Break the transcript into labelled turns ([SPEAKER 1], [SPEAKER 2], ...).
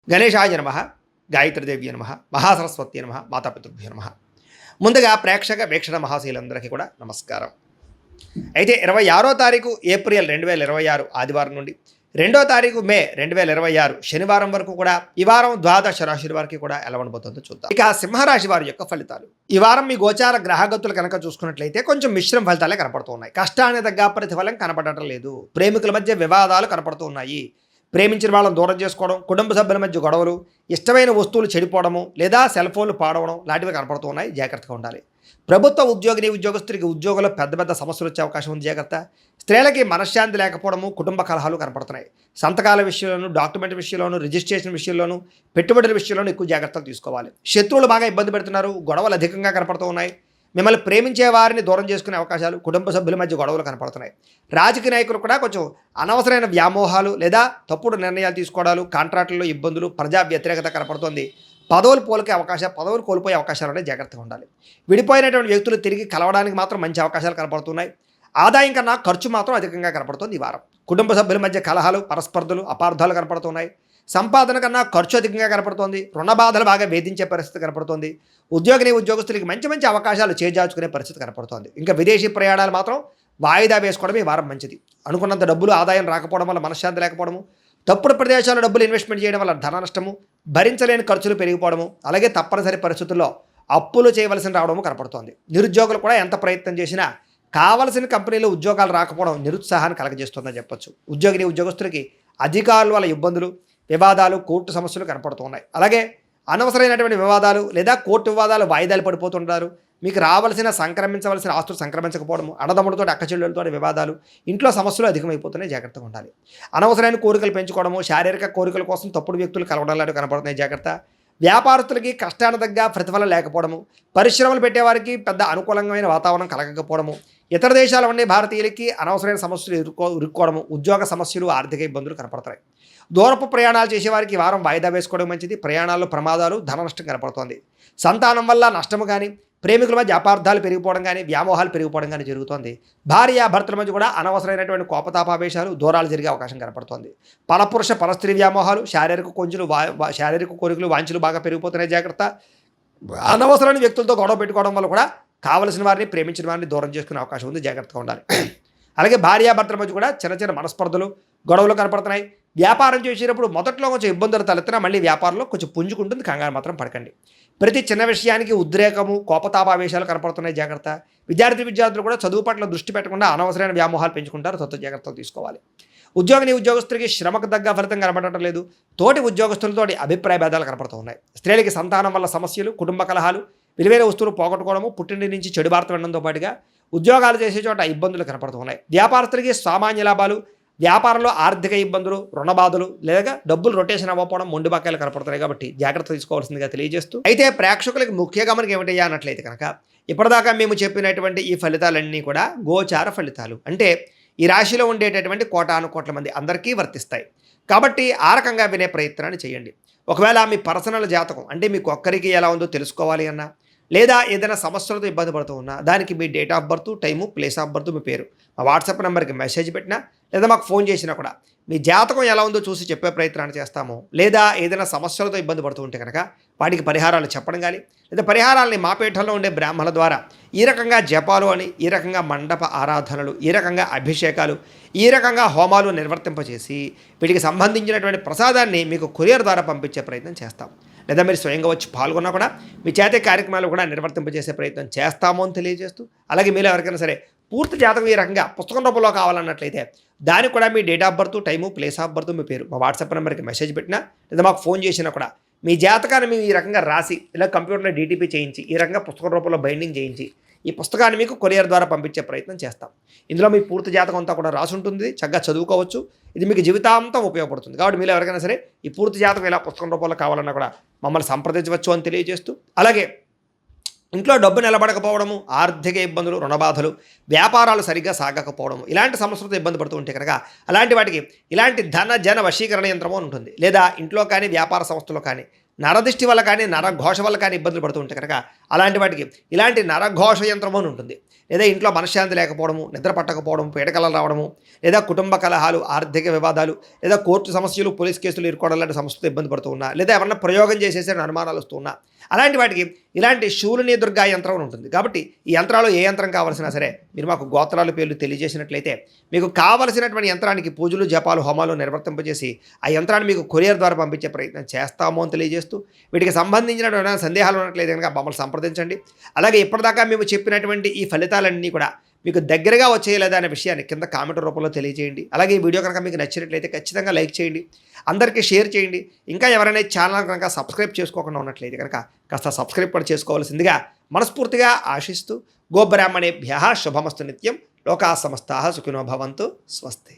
[SPEAKER 1] గణేశాయ నమః, గాయత్రీదేవ్య నమః, మహాసరస్వతి నమః, మాతాపితృభ్యో నమః. ముందుగా ప్రేక్షక వీక్షణ మహాశీలందరికీ కూడా నమస్కారం. అయితే 26వ తారీఖు ఏప్రిల్ 2026 ఆదివారం నుండి 2వ తారీఖు మే 2026 శనివారం వరకు కూడా ఈ వారం ద్వాదశ రాశుల వారికి కూడా ఎలా ఉండబోతుందో చూద్దాం. ఇక సింహరాశి వారి యొక్క ఫలితాలు. ఈ వారం మీ గోచార గ్రహగతులు కనుక చూసుకున్నట్లయితే కొంచెం మిశ్రమ ఫలితాలే కనపడుతూ ఉన్నాయి. కష్టానికి తగ్గ ప్రతిఫలం కనపడటం లేదు. ప్రేమికుల మధ్య వివాదాలు కనపడుతూ ఉన్నాయి. ప్రేమించిన వాళ్ళని దూరం చేసుకోవడం, కుటుంబ సభ్యుల మధ్య గొడవలు, ఇష్టమైన వస్తువులు చెడిపోవడము లేదా సెల్ ఫోన్లు పాడవడం లాంటివి కనపడుతూ ఉన్నాయి. జాగ్రత్తగా ఉండాలి. ప్రభుత్వ ఉద్యోగస్తులకి ఉద్యోగంలో పెద్ద పెద్ద సమస్యలు వచ్చే అవకాశం ఉంది. జాగ్రత్త. స్త్రీలకి మనశ్శాంతి లేకపోవడము, కుటుంబ కలహాలు కనపడుతున్నాయి. సంతకాల విషయంలోనూ, డాక్యుమెంట్ విషయంలోనూ, రిజిస్ట్రేషన్ విషయంలోనూ, పెట్టుబడుల విషయంలోనూ ఎక్కువ జాగ్రత్తలు తీసుకోవాలి. శత్రువులు బాగా ఇబ్బంది పెడుతున్నారు. గొడవలు అధికంగా కనపడుతూ ఉన్నాయి. మిమ్మల్ని ప్రేమించే వారిని దూరం చేసుకునే అవకాశాలు, కుటుంబ సభ్యుల మధ్య గొడవలు కనపడుతున్నాయి. రాజకీయ నాయకులు కూడా కొంచెం అనవసరమైన వ్యామోహాలు లేదా తప్పుడు నిర్ణయాలు తీసుకోవడాలు, కాంట్రాక్టుల్లో ఇబ్బందులు, ప్రజా వ్యతిరేకత కనపడుతుంది. పదవులు కోల్పోయే అవకాశాలు జాగ్రత్తగా ఉండాలి. విడిపోయినటువంటి వ్యక్తులు తిరిగి కలవడానికి మాత్రం మంచి అవకాశాలు కనపడుతున్నాయి. ఆదాయం కన్నా ఖర్చు మాత్రం అధికంగా కనపడుతుంది ఈ వారం. కుటుంబ సభ్యుల మధ్య కలహాలు, పరస్పర్ధలు, అపార్థాలు కనపడుతున్నాయి. సంపాదన కన్నా ఖర్చు అధికంగా కనపడుతోంది. రుణ బాధలు బాగా వేధించే పరిస్థితి కనపడుతోంది. ఉద్యోగస్తులకి మంచి అవకాశాలు చేజార్చుకునే పరిస్థితి కనపడుతోంది. ఇంకా విదేశీ ప్రయాణాలు మాత్రం వాయిదా వేసుకోవడం ఈ వారం మంచిది. అనుకున్నంత డబ్బులు ఆదాయం రాకపోవడం వల్ల మనశ్శాంతి లేకపోవడము, తప్పుడు ప్రదేశాల్లో డబ్బులు ఇన్వెస్ట్మెంట్ చేయడం వల్ల ధన నష్టము, భరించలేని ఖర్చులు పెరిగిపోవడము, అలాగే తప్పనిసరి పరిస్థితుల్లో అప్పులు చేయవలసి రావడము కనపడుతోంది. నిరుద్యోగులు కూడా ఎంత ప్రయత్నం చేసినా కావలసిన కంపెనీలో ఉద్యోగాలు రాకపోవడం నిరుత్సాహాన్ని కలగజేస్తుందని చెప్పొచ్చు. ఉద్యోగస్తులకి అధికారుల వల్ల ఇబ్బందులు, వివాదాలు, కోర్టు సమస్యలు కనపడుతున్నాయి. అలాగే అనవసరమైనటువంటి వివాదాలు లేదా కోర్టు వివాదాలు వాయిదాలు పడిపోతుంటారు. మీకు సంక్రమించవలసిన ఆస్తులు సంక్రమించకపోవడము, అన్నదమ్ములతో అక్కచెల్లెలతో వివాదాలు, ఇంట్లో సమస్యలు అధికమైపోతున్నాయి. జాగ్రత్తగా ఉండాలి. అనవసరమైన కోరికలు పెంచుకోవడము, శారీరక కోరికల కోసం తప్పుడు వ్యక్తులు కలవడం లాంటివి కనపడుతున్నాయి. జాగ్రత్త. వ్యాపారస్తులకి కష్టానికి తగ్గ ప్రతిఫలం లేకపోవడము, పరిశ్రమలు పెట్టేవారికి పెద్ద అనుకూలమైన వాతావరణం కలగకపోవడము, ఇతర దేశాల ఉండే భారతీయులకి అనవసరమైన సమస్యలు ఇరుక్కోవడము, ఉద్యోగ సమస్యలు, ఆర్థిక ఇబ్బందులు కనపడతాయి. దూరపు ప్రయాణాలు చేసేవారికి వారం వాయిదా వేసుకోవడం మంచిది. ప్రయాణాల్లో ప్రమాదాలు, ధన నష్టం కనపడుతోంది. సంతానం వల్ల నష్టము కానీ, ప్రేమికుల మధ్య అపార్థాలు పెరిగిపోవడం కానీ, వ్యామోహాలు పెరిగిపోవడం కానీ జరుగుతోంది. భార్యాభర్తల మధ్య కూడా అనవసరమైనటువంటి కోపతాపావేశాలు, దూరాలు జరిగే అవకాశం కనపడుతోంది. పరపురుష పరస్త్రీ వ్యామోహాలు, శారీరక కోరికలు, వాంఛలు బాగా పెరిగిపోతున్నాయి. జాగ్రత్త. అనవసరమైన వ్యక్తులతో గొడవ పెట్టుకోవడం వల్ల కూడా కావలసిన వారిని, ప్రేమించిన వారిని దూరం చేసుకునే అవకాశం ఉంది. జాగ్రత్తగా ఉండాలి. అలాగే భార్యాభర్తల మధ్య కూడా చిన్న మనస్పర్ధలు, గొడవలు కనపడుతున్నాయి. వ్యాపారం చేసేటప్పుడు మొదట్లో కొంచెం ఇబ్బందులు తలెత్తినా మళ్ళీ వ్యాపారంలో కొంచెం పుంజుకుంటుంది. కంగారు మాత్రం పడకండి. ప్రతి చిన్న విషయానికి ఉద్రేకము, కోపతాపావేశాలు కనపడుతున్నాయి. జాగ్రత్త. విద్యార్థులు కూడా చదువు పట్ల దృష్టి పెట్టకుండా అనవసరమైన వ్యామోహాలు పెంచుకుంటారు. జాగ్రత్తలు తీసుకోవాలి. ఉద్యోగస్తులకి శ్రమకు తగ్గ ఫలితం కనపడటం లేదు. తోటి ఉద్యోగస్తులతోటి అభిప్రాయ భేదాలు కనపడుతూ ఉన్నాయి. స్త్రీలకి సంతానం వల్ల సమస్యలు, కుటుంబ కలహాలు, విలువైన వస్తువులు పోగొట్టుకోవడము, పుట్టింటి నుంచి చెడు వార్త వినడంతో పాటుగా ఉద్యోగాలు చేసే చోట ఇబ్బందులు కనపడుతూ ఉన్నాయి. వ్యాపారస్తులకి సామాన్య లాభాలు, వ్యాపారంలో ఆర్థిక ఇబ్బందులు, రుణబాధలు లేదా డబ్బులు రొటేషన్ అవ్వకపోవడం, మొండి బకాయిలు కనపడుతున్నాయి. కాబట్టి జాగ్రత్త తీసుకోవాల్సిందిగా తెలియజేస్తూ, అయితే ప్రేక్షకులకి ముఖ్య గమనిక ఏమిటయ్యా అన్నట్లయితే కనుక ఇప్పటిదాకా మేము చెప్పినటువంటి ఈ ఫలితాలన్నీ కూడా గోచార ఫలితాలు. అంటే ఈ రాశిలో ఉండేటటువంటి కోటానుకోట్ల మంది అందరికీ వర్తిస్తాయి. కాబట్టి ఆ రకంగా వినే ప్రయత్నాన్ని చేయండి. ఒకవేళ మీ పర్సనల్ జాతకం అంటే మీకు ఒక్కరికి ఎలా ఉందో తెలుసుకోవాలి అన్నా, లేదా ఏదైనా సమస్యలతో ఇబ్బంది పడుతూ ఉన్నా, దానికి మీ date of birth, time, place of birth, మీ పేరు మా వాట్సాప్ నెంబర్కి మెసేజ్ పెట్టినా లేదా మాకు ఫోన్ చేసినా కూడా మీ జాతకం ఎలా ఉందో చూసి చెప్పే ప్రయత్నాన్ని చేస్తాము. లేదా ఏదైనా సమస్యలతో ఇబ్బంది పడుతూ ఉంటే కనుక వాటికి పరిహారాలు చెప్పడం కానీ, లేదా పరిహారాలని మా పీఠంలో ఉండే బ్రాహ్మణుల ద్వారా ఈ రకంగా జపాలు అని, ఈ రకంగా మండప ఆరాధనలు, ఈ రకంగా అభిషేకాలు, ఈ రకంగా హోమాలు నిర్వర్తింపచేసి వీటికి సంబంధించినటువంటి ప్రసాదాన్ని మీకు కొరియర్ ద్వారా పంపించే ప్రయత్నం చేస్తాం. లేదా మీరు స్వయంగా వచ్చి పాల్గొన్నా కూడా మీ చేతే కార్యక్రమాలు కూడా నిర్వర్తింపజేసే ప్రయత్నం చేస్తాము అని తెలియజేస్తూ, అలాగే మీరు ఎవరికైనా సరే పూర్తి జాతకం ఈ రకంగా పుస్తకం రూపంలో కావాలన్నట్లయితే దానికి కూడా మీ date of birth, time, place of birth, మీ పేరు మా వాట్సాప్ నెంబర్కి మెసేజ్ పెట్టినా లేదా మాకు ఫోన్ చేసినా కూడా మీ జాతకాన్ని మేము ఈ రకంగా రాసి ఇలా కంప్యూటర్లో డీటీపీ చేయించి ఈ రకంగా పుస్తకం రూపంలో బైండింగ్ చేయించి ఈ పుస్తకాన్ని మీకు కొరియర్ ద్వారా పంపించే ప్రయత్నం చేస్తాం. ఇందులో మీ పూర్తి జాతకం అంతా కూడా రాసి ఉంటుంది. చక్కగా చదువుకోవచ్చు. ఇది మీకు జీవితాంతం ఉపయోగపడుతుంది. కాబట్టి మీరు ఎవరికైనా సరే ఈ పూర్తి జాతకం ఇలా పుస్తకం రూపంలో కావాలన్నా కూడా మమ్మల్ని సంప్రదించవచ్చు అని తెలియజేస్తూ, అలాగే ఇంట్లో డబ్బు నిలబడకపోవడము, ఆర్థిక ఇబ్బందులు, రుణబాధలు, వ్యాపారాలు సరిగ్గా సాగకపోవడము, ఇలాంటి సమస్యలతో ఇబ్బంది పడుతూ ఉంటే కనుక అలాంటి వాటికి ఇలాంటి ధన జన వశీకరణ యంత్రము ఉంటుంది. లేదా ఇంట్లో కానీ వ్యాపార సంస్థలో కానీ నరదిష్టి వల్ల కానీ నరఘోష వల్ల కానీ ఇబ్బందులు పడుతూ ఉంటే కనుక అలాంటి వాటికి ఇలాంటి నరఘోష యంత్రము అని ఉంటుంది. లేదా ఇంట్లో మనశ్శాంతి లేకపోవడము, నిద్ర పట్టకపోవడం, పీడకలలు రావడము, లేదా కుటుంబ కలహాలు, ఆర్థిక వివాదాలు, లేదా కోర్టు సమస్యలు, పోలీస్ కేసులు ఇరుకోవడం లాంటి సమస్యలతో ఇబ్బంది పడుతూ ఉన్నా, లేదా ఎవరన్నా ప్రయోగం చేసేసే అనుమానాలు వస్తూ ఉన్నా, అలాంటి వాటికి ఇలాంటి శూలిని దుర్గా యంత్రం అని ఉంటుంది. కాబట్టి ఈ యంత్రాలు ఏ యంత్రం కావాల్సినా సరే మీరు మాకు గోత్రాల పేర్లు తెలియజేసినట్లయితే మీకు కావలసినటువంటి యంత్రానికి పూజలు, జపాలు, హోమాలు నిర్వర్తింపజేసి ఆ యంత్రాన్ని మీకు కొరియర్ ద్వారా పంపించే ప్రయత్నం చేస్తాము అని తెలియజేస్తూ, వీటికి సంబంధించిన సందేహాలు ఉన్నట్లయితే కనుక మమ్మల్ని సంప్రదించండి. అలాగే ఇప్పటిదాకా మేము చెప్పినటువంటి ఈ ఫలితాలన్నీ కూడా మీకు దగ్గరగా వచ్చేయలేదా అనే విషయాన్ని కింద కామెంట్ రూపంలో తెలియజేయండి. అలాగే ఈ వీడియో కనుక మీకు నచ్చినట్లయితే ఖచ్చితంగా లైక్ చేయండి, అందరికీ షేర్ చేయండి. ఇంకా ఎవరైనా ఛానల్ కనుక సబ్స్క్రైబ్ చేసుకోకుండా ఉన్నట్లయితే కనుక కాస్త సబ్స్క్రైబ్ కూడా చేసుకోవాల్సిందిగా మనస్ఫూర్తిగా ఆశిస్తూ, గోబ్రాహ్మణేభ్యః శుభమస్తు నిత్యం, లోకా సమస్తాః సుఖినో భవంతు, స్వస్తి.